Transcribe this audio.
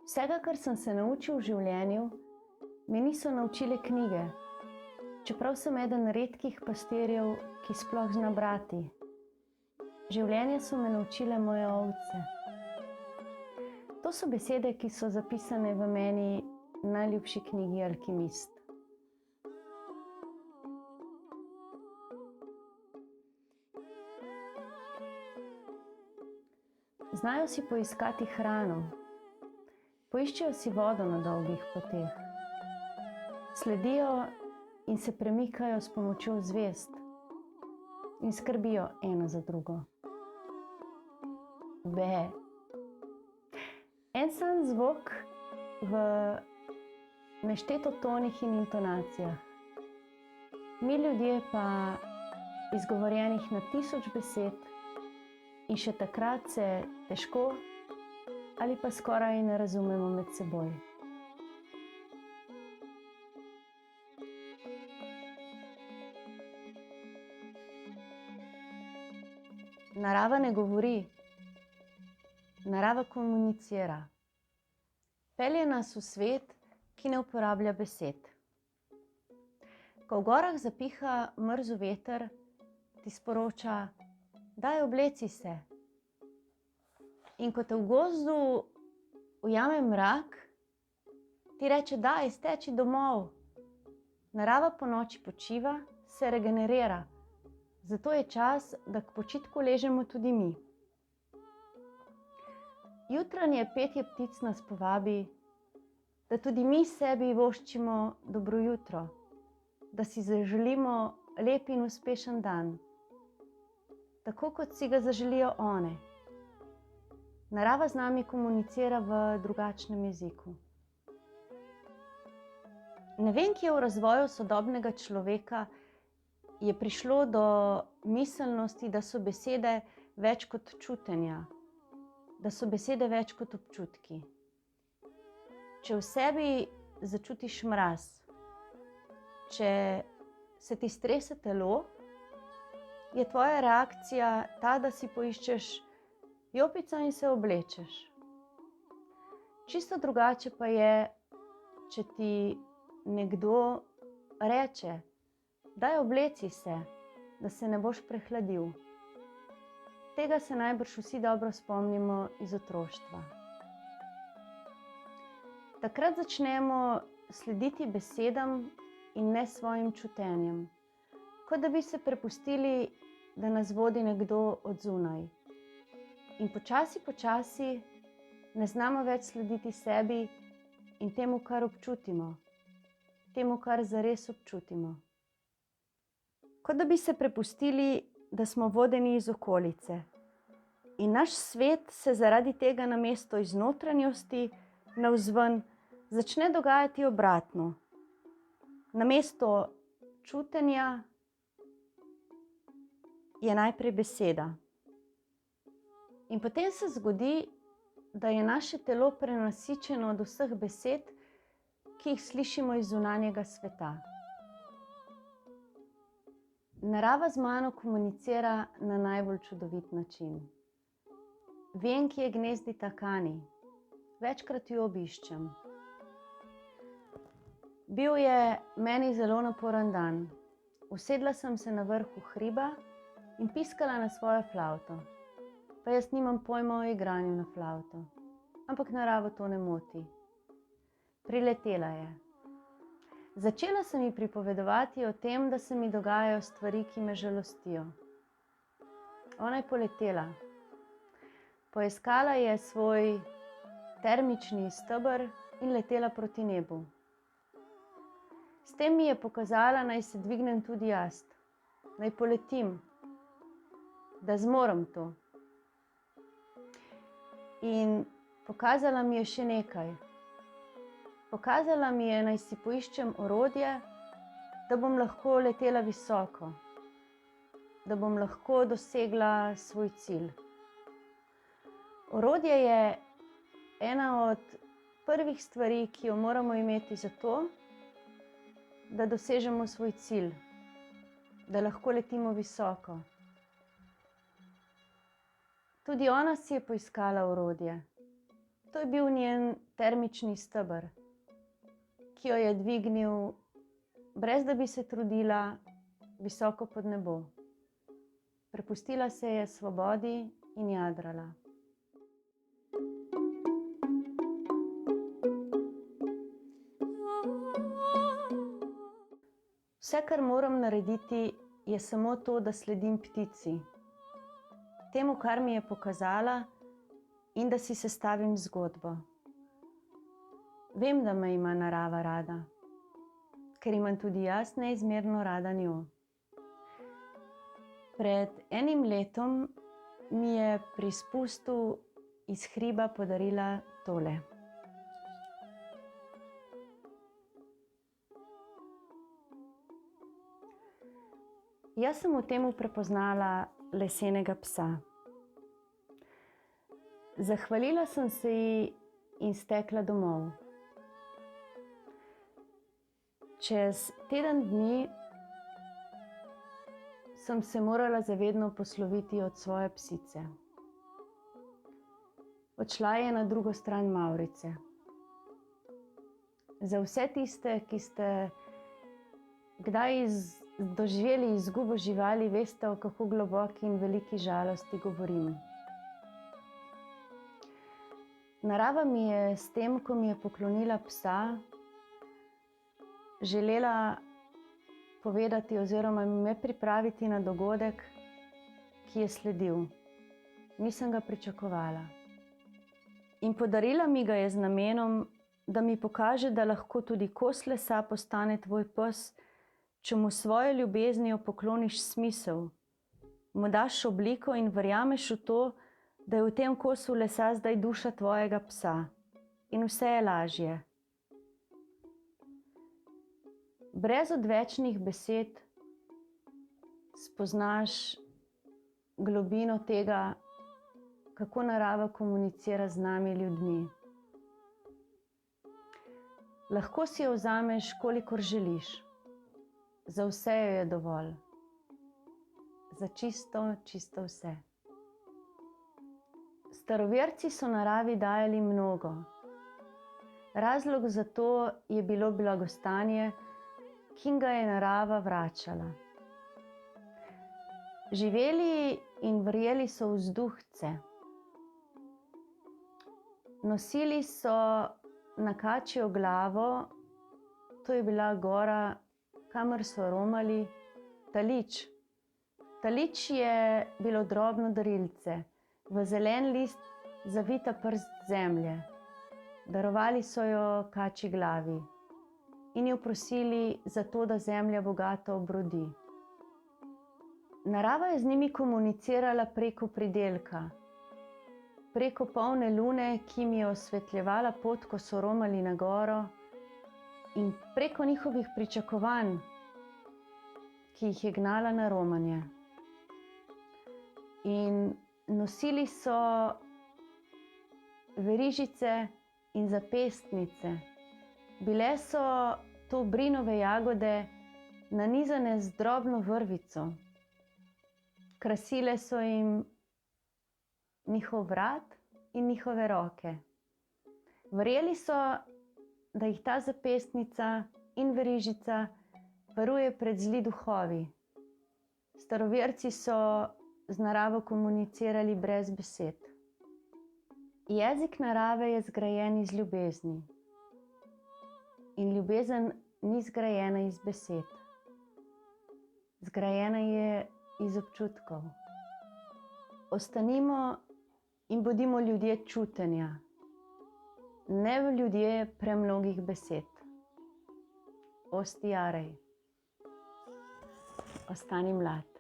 Vsega, kar sem se naučil v življenju, me niso naučile knjige, čeprav sem eden redkih pastirjev, ki sploh zna brati. Življenje so me naučile moje ovce. To so besede, ki so zapisane v meni najljubši knjigi Alkimist. Znajo si poiskati hrano, poiščejo si vodo na dolgih poteh, sledijo in se premikajo s pomočjo zvezd in skrbijo ena za drugo. Be. En sam zvok v nešteto tonih in intonacijah. Mi ljudje pa izgovorjenih na 1000 besed in še takrat se težko ali pa skoraj ne razumemo med seboj. Narava ne govori, narava komunicira. Pelje nas v svet, ki ne uporablja besed. Ko v gorah zapiha mrzel veter, ti sporoča: daj, obleci se. In ko te v gozdu ujame mrak, ti reče: daj, steči domov. Narava ponoči počiva, se regenerira. Zato je čas, da k počitku ležemo tudi mi. Jutranje petje ptic nas povabi, da tudi mi sebi voščimo dobro jutro, da si zaželimo lep in uspešen dan, tako kot si ga zaželijo one. Narava z nami komunicira v drugačnem jeziku. Ne vem, kje v razvoju sodobnega človeka je prišlo do miselnosti, da so besede več kot čutenja, da so besede več kot občutki. Če v sebi začutiš mraz, če se ti strese telo, je tvoja reakcija ta, da si poiščeš jopico in se oblečeš. Čisto drugače pa je, če ti nekdo reče: daj, obleci se, da se ne boš prehladil. Tega se najbrž vsi dobro spomnimo iz otroštva. Takrat začnemo slediti besedam in ne svojim čutenjem, kot da bi se prepustili, da nas vodi nekdo od zunaj. In počasi ne znamo več slediti sebi in temu, kar občutimo, temu, kar zares občutimo. Kot da bi se prepustili, da smo vodeni iz okolice. In naš svet se zaradi tega namesto iz notranjosti navzven začne dogajati obratno. Namesto čutenja je najprej beseda. In potem se zgodi, da je naše telo prenasičeno od vseh besed, ki jih slišimo iz zunanjega sveta. Narava z mano komunicira na najbolj čudovit način. Vem, kje gnezdi takani, večkrat jo obiščem. Bil je meni zelo naporen dan. Usedla sem se na vrhu hriba in piskala na svojo flavto. Pa jaz nimam pojma o igranju na flavto, ampak naravo to ne moti. Priletela je. Začela sem ji pripovedovati o tem, da se mi dogajajo stvari, ki me žalostijo. Ona je poletela. Poiskala je svoj termični steber in letela proti nebu. S tem mi je pokazala, naj se dvignem tudi jaz, naj poletim, da zmorem to. In pokazala mi je še nekaj. Pokazala mi je, naj si poiščem orodje, da bom lahko letela visoko, da bom lahko dosegla svoj cilj. Orodje je ena od prvih stvari, ki jo moramo imeti za to, da dosežemo svoj cilj, da lahko letimo visoko. Tudi ona si je poiskala orodje. To je bil njen termični steber, ki jo je dvignil, brez da bi se trudila, visoko pod nebo. Prepustila se je svobodi in jadrala. Vse, kar moram narediti, je samo to, da sledim ptici, temu, kar mi je pokazala, in da si sestavim zgodbo. Vem, da me ima narava rada, ker imam tudi jaz neizmerno rada njo. Pred enim letom mi je pri spustu iz hriba podarila tole. Jaz sem v temu prepoznala lesenega psa. Zahvalila sem se ji in stekla domov. Čez teden dni sem se morala zavedno posloviti od svoje psice. Odšla je na drugo stran Mavrice. Za vse tiste, ki ste kdaj doživeli izgubo živali, veste, o kako globoki in veliki žalosti govorim. Narava mi je s tem, ko mi je poklonila psa, želela povedati oziroma me pripraviti na dogodek, ki je sledil. Nisem ga pričakovala. In podarila mi ga je z namenom, da mi pokaže, da lahko tudi kos lesa postane tvoj pes, če mu svojo ljubeznijo pokloniš smisel, mu daš obliko in verjameš v to, da je v tem kosu lesa zdaj duša tvojega psa. In vse je lažje. Brez odvečnih besed spoznaš globino tega, kako narava komunicira z nami ljudmi. Lahko si jo vzameš, kolikor želiš. Za vse jo je dovolj. Za čisto vse. Staroverci so naravi dajali mnogo. Razlog za to je bilo blagostanje, ki ga je narava vračala. Živeli in verjeli so v vzduhce. Nosili so na kačjo glavo, to je bila gora, kamor so romali, talič. Talič je bilo drobno darilce, v zelen list zavita prst zemlje. Darovali so jo kačji glavi in jo prosili za to, da zemlja bogato obrodi. Narava je z njimi komunicirala preko pridelka, preko polne lune, ki mi je osvetljevala pot, ko so romali na goro, in preko njihovih pričakovanj, ki jih je gnala na romanje. In nosili so verižice in zapestnice. Bile so to brinove jagode, nanizane z drobno vrvico. Krasile so jim njihov vrat in njihove roke. Verjeli so, da jih ta zapestnica in verižica varuje pred zli duhovi. Staroverci so z naravo komunicirali brez besed. Jezik narave je zgrajen iz ljubezni. In ljubezen ni zgrajena iz besed. Zgrajena je iz občutkov. Ostanimo in bodimo ljudje čutenja, ne ljudje premnogih besed. Osti jarej. Ostani mlad.